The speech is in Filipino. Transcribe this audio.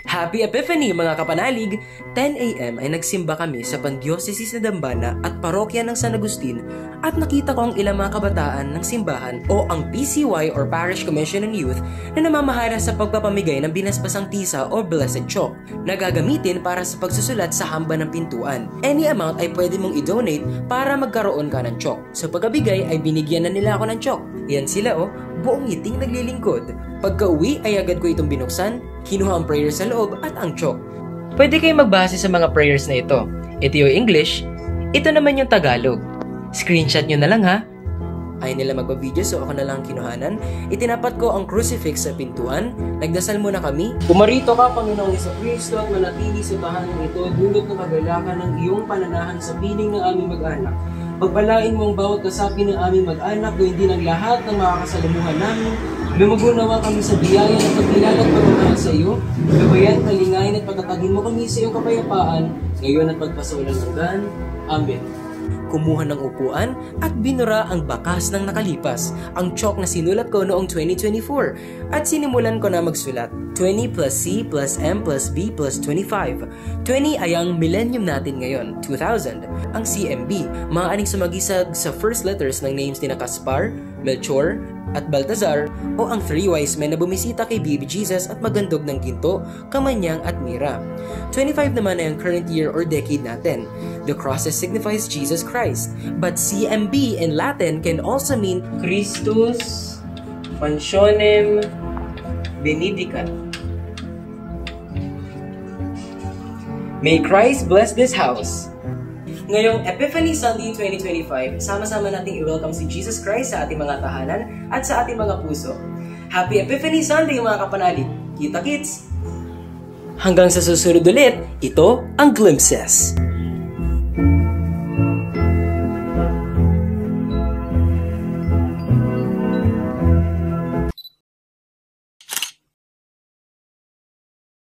Happy Epiphany mga kapanalig! 10 AM ay nagsimba kami sa Pandiocesis na Dambana at Parokya ng San Agustin at nakita ko ang ilang mga kabataan ng simbahan o ang PCY or Parish Commission on Youth na namamahala sa pagpapamigay ng binaspasang tisa o blessed chalk na gagamitin para sa pagsusulat sa hamba ng pintuan. Any amount ay pwede mong i-donate para magkaroon ka ng chalk. Sa pagkabigay ay binigyan na nila ako ng chalk. Yan sila buong ngiting naglilingkod. Pagka-uwi ay agad ko itong binuksan, kinuha ang prayers sa loob at ang chalk. Pwede kayong magbase sa mga prayers na ito. Ito yung English, ito naman yung Tagalog. Screenshot nyo na lang ha. Ayaw nila magpa-video so ako na lang kinuhanan. Itinapat ko ang crucifix sa pintuan. Nagdasal muna kami. Pumarito ka, Panginoong Jesucristo, at manatili sa tahanan ito, dulot ng kagalakan ng iyong pananahan sa piling ng aming mag-anak. Pagpalain mo ang bawat kasapi ng aming mag-anak, o hindi ng lahat ng makakasalamuhan namin. Lumago nawa kami sa biyaya ng pagkilala at pagmamahal sa iyo. Gabayan, kalingayin at patatagin mo kami sa iyong kapayapaan, ngayon at pagpasawalang hanggan. Amen. Kumuha ng upuan at binura ang bakas ng nakalipas, ang chalk na sinulat ko noong 2024 at sinimulan ko na magsulat. 20 plus C plus M plus B plus 25. 20 ay ang millennium natin ngayon, 2000. Ang CMB, maaaring sumagisag sa first letters ng names ni Caspar, Melchor, at Baltazar o ang three wise men na bumisita kay Baby Jesus at magandog ng ginto, kamanyang at mira. 25 naman ay ang current year or decade natin. The crosses signifies Jesus Christ, but CMB in Latin can also mean Christus Mansionem Benedicat. May Christ bless this house. Ngayong Epiphany Sunday 2025, sama-sama nating i-welcome si Jesus Christ sa ating mga tahanan at sa ating mga puso. Happy Epiphany Sunday mga kapanalig! Kita kits! Hanggang sa susunod ulit, ito ang Glimpses.